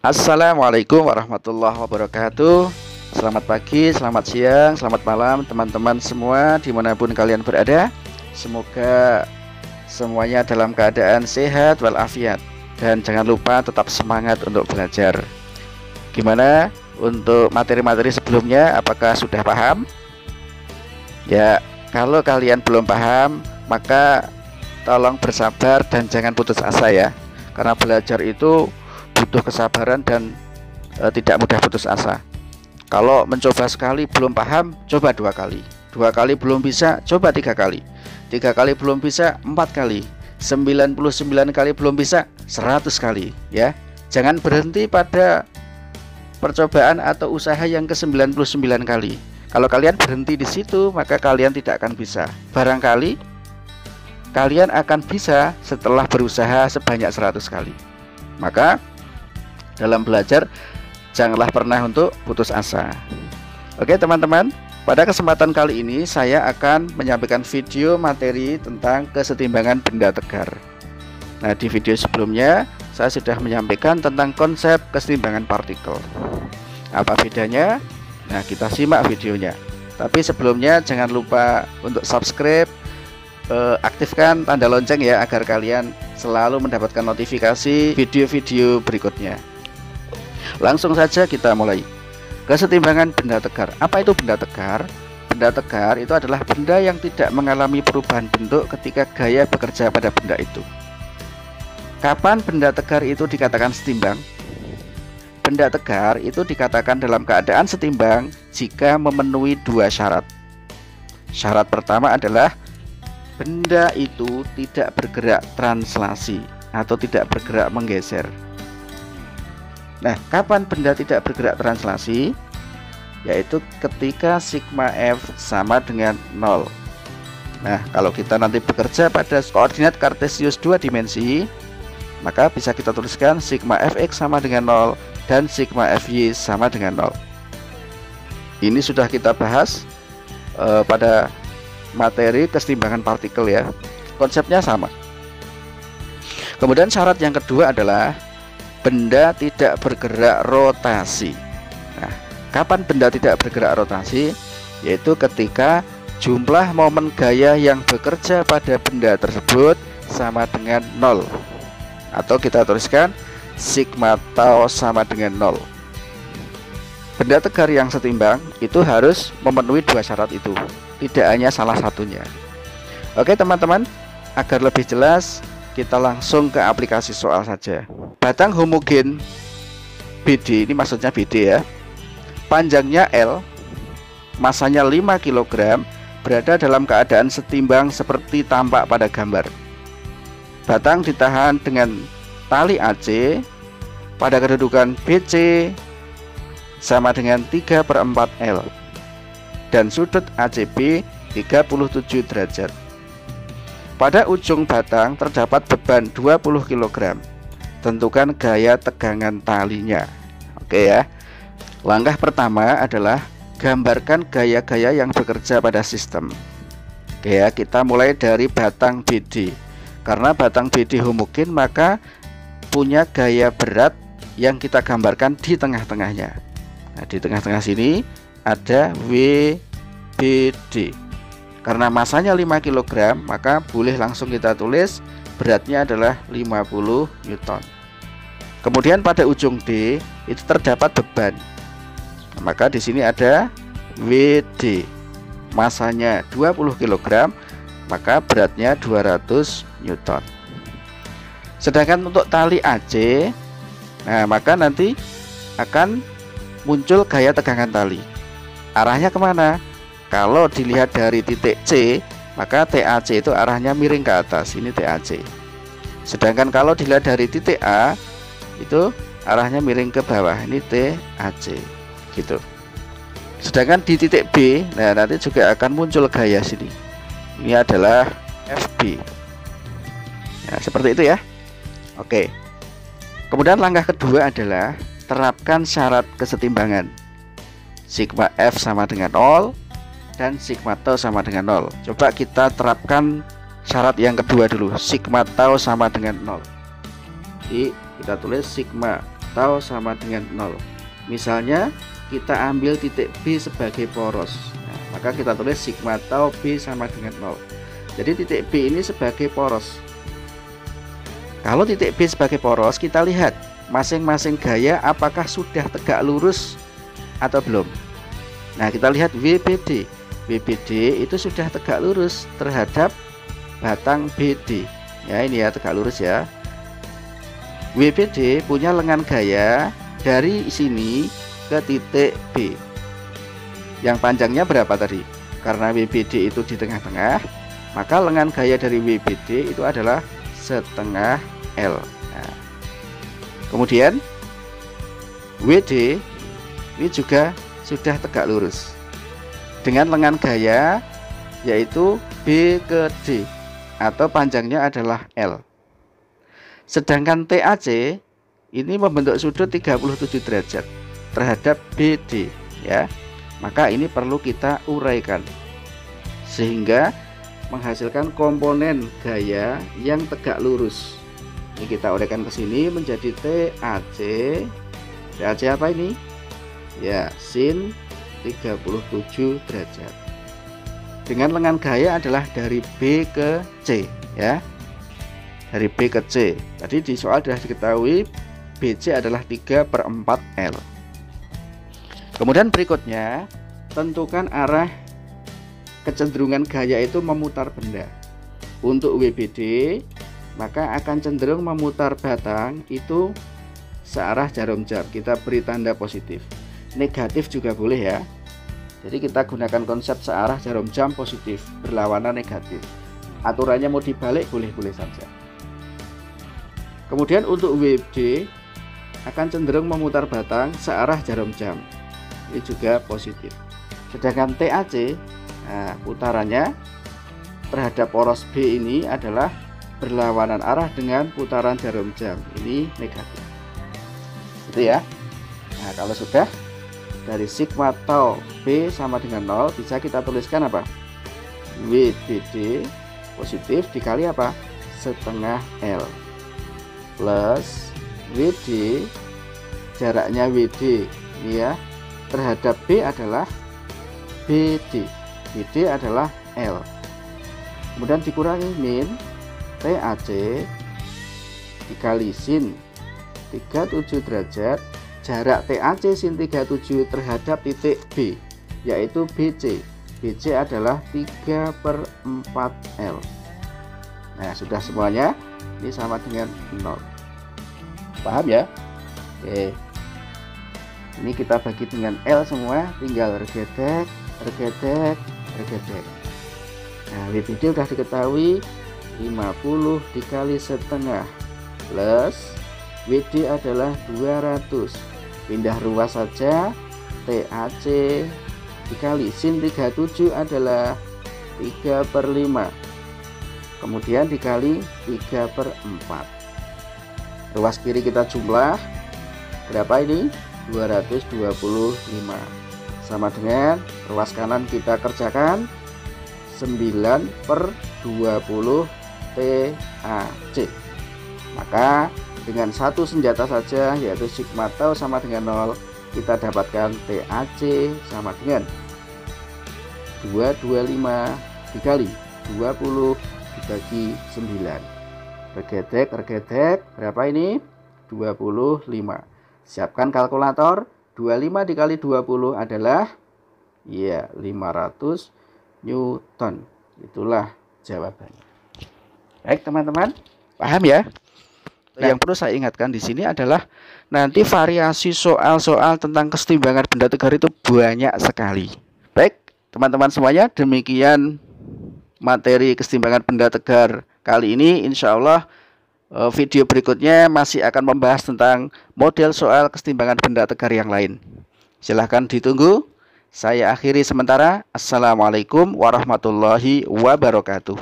Assalamualaikum warahmatullahi wabarakatuh. Selamat pagi, selamat siang, selamat malam teman-teman semua dimanapun kalian berada. Semoga semuanya dalam keadaan sehat walafiat. Dan jangan lupa tetap semangat untuk belajar. Gimana untuk materi-materi sebelumnya, apakah sudah paham? Ya, kalau kalian belum paham, maka tolong bersabar dan jangan putus asa ya. Karena belajar itu butuh kesabaran dan tidak mudah putus asa. Kalau mencoba sekali belum paham, coba 2 kali. 2 kali belum bisa, coba 3 kali. 3 kali belum bisa, 4 kali. 99 kali belum bisa, 100 kali ya. Jangan berhenti pada percobaan atau usaha yang ke-99 kali. Kalau kalian berhenti di situ, maka kalian tidak akan bisa. Barangkali kalian akan bisa setelah berusaha sebanyak 100 kali. Maka dalam belajar janganlah pernah untuk putus asa. Oke teman-teman, pada kesempatan kali ini saya akan menyampaikan video materi tentang kesetimbangan benda tegar. Nah, di video sebelumnya saya sudah menyampaikan tentang konsep kesetimbangan partikel. Apa bedanya? Nah, kita simak videonya. Tapi sebelumnya jangan lupa untuk subscribe, aktifkan tanda lonceng ya, agar kalian selalu mendapatkan notifikasi video-video berikutnya. Langsung saja kita mulai. Kesetimbangan benda tegar. Apa itu benda tegar? Benda tegar itu adalah benda yang tidak mengalami perubahan bentuk ketika gaya bekerja pada benda itu. Kapan benda tegar itu dikatakan setimbang? Benda tegar itu dikatakan dalam keadaan setimbang jika memenuhi 2 syarat. Syarat pertama adalah benda itu tidak bergerak translasi atau tidak bergerak menggeser. Nah, kapan benda tidak bergerak translasi? Yaitu ketika sigma F sama dengan 0. Nah, kalau kita nanti bekerja pada koordinat kartesius 2 dimensi, maka bisa kita tuliskan sigma Fx sama dengan 0 dan sigma Fy sama dengan 0. Ini sudah kita bahas pada materi kesetimbangan partikel ya. Konsepnya sama. Kemudian syarat yang kedua adalah benda tidak bergerak rotasi. Nah, kapan benda tidak bergerak rotasi? Yaitu ketika jumlah momen gaya yang bekerja pada benda tersebut sama dengan 0. Atau kita tuliskan sigma tau sama dengan 0. Benda tegar yang setimbang itu harus memenuhi 2 syarat itu, tidak hanya salah satunya. Oke teman-teman, agar lebih jelas kita langsung ke aplikasi soal saja. Batang homogen BD, ini maksudnya BD ya, panjangnya L, masanya 5 kg, berada dalam keadaan setimbang seperti tampak pada gambar. Batang ditahan dengan tali AC pada kedudukan BC sama dengan 3/4 L dan sudut ACB 37 derajat. Pada ujung batang terdapat beban 20 kg. Tentukan gaya tegangan talinya. Oke ya. Langkah pertama adalah gambarkan gaya-gaya yang bekerja pada sistem. Oke ya, kita mulai dari batang BD. Karena batang BD homogen, maka punya gaya berat yang kita gambarkan di tengah-tengahnya. Nah, di tengah-tengah sini ada WBD. Karena masanya 5 kg, maka boleh langsung kita tulis beratnya adalah 50 Newton. Kemudian pada ujung D itu terdapat beban. Nah, maka di sini ada WD. Masanya 20 kg, maka beratnya 200 Newton. Sedangkan untuk tali AC, nah maka nanti akan muncul gaya tegangan tali. Arahnya kemana? Kalau dilihat dari titik C, maka TAC itu arahnya miring ke atas. Ini TAC. Sedangkan kalau dilihat dari titik A, itu arahnya miring ke bawah. Ini TAC. Gitu. Sedangkan di titik B, nah nanti juga akan muncul gaya sini. Ini adalah FB. Ya, seperti itu ya. Oke. Kemudian langkah kedua adalah terapkan syarat kesetimbangan. Sigma F sama dengan 0 dan sigma tau sama dengan 0. Coba kita terapkan syarat yang kedua dulu. Sigma tau sama dengan 0. Jadi kita tulis sigma tau sama dengan 0. Misalnya kita ambil titik B sebagai poros, nah, maka kita tulis sigma tau B sama dengan 0. Jadi titik B ini sebagai poros. Kalau titik B sebagai poros, kita lihat masing-masing gaya apakah sudah tegak lurus atau belum. Nah, kita lihat WBD. WBD itu sudah tegak lurus terhadap batang BD. Ya, ini ya tegak lurus ya. WBD punya lengan gaya dari sini ke titik B. Yang panjangnya berapa tadi? Karena WBD itu di tengah-tengah, maka lengan gaya dari WBD itu adalah setengah L. Nah, kemudian WD ini juga sudah tegak lurus dengan lengan gaya yaitu B ke D atau panjangnya adalah L. Sedangkan TAC ini membentuk sudut 37 derajat terhadap BD ya. Maka ini perlu kita uraikan sehingga menghasilkan komponen gaya yang tegak lurus. Ini kita uraikan ke sini menjadi TAC. TAC apa ini? Ya, sin 37 derajat. Dengan lengan gaya adalah dari B ke C ya. Dari B ke C. Tadi di soal sudah diketahui BC adalah 3/4 L. Kemudian berikutnya, tentukan arah kecenderungan gaya itu memutar benda. Untuk WBD, maka akan cenderung memutar batang itu searah jarum jam. Kita beri tanda positif. Negatif juga boleh ya. Jadi kita gunakan konsep searah jarum jam positif, berlawanan negatif. Aturannya mau dibalik boleh-boleh saja. Kemudian untuk WD akan cenderung memutar batang searah jarum jam. Ini juga positif. Sedangkan TAC, nah, putarannya terhadap poros B ini adalah berlawanan arah dengan putaran jarum jam. Ini negatif. Gitu ya. Nah, kalau sudah dari sigma tau B sama dengan 0, bisa kita tuliskan apa? WBD positif dikali apa? Setengah L plus WD, jaraknya WD ini ya terhadap B adalah BD. BD adalah L. Kemudian dikurangi min TAC dikali sin 37 derajat, jarak TAC sin 37 terhadap titik B yaitu BC. BC adalah 3/4 L. Nah, sudah semuanya. Ini sama dengan 0. Paham ya? Oke. Ini kita bagi dengan L semua, tinggal regedek, regedek, regedek. Nah, WBD sudah diketahui 50 dikali setengah plus WD adalah 200. Pindah ruas saja, TAC dikali sin 37 adalah 3/5. Kemudian dikali 3/4. Ruas kiri kita jumlah berapa ini? 225 sama dengan ruas kanan kita kerjakan 9/20 TAC. Maka dengan satu senjata saja yaitu sigma tau sama dengan 0, kita dapatkan TAC sama dengan 225 dikali 20 dibagi 9. Regedek, regedek, berapa ini? 25. Siapkan kalkulator. 25 dikali 20 adalah ya 500 Newton. Itulah jawabannya. Baik teman-teman, paham ya? Yang perlu saya ingatkan di sini adalah nanti variasi soal-soal tentang kesetimbangan benda tegar itu banyak sekali. Baik teman-teman semuanya, demikian materi kesetimbangan benda tegar kali ini. Insya Allah video berikutnya masih akan membahas tentang model soal kesetimbangan benda tegar yang lain. Silahkan ditunggu. Saya akhiri sementara. Assalamualaikum warahmatullahi wabarakatuh.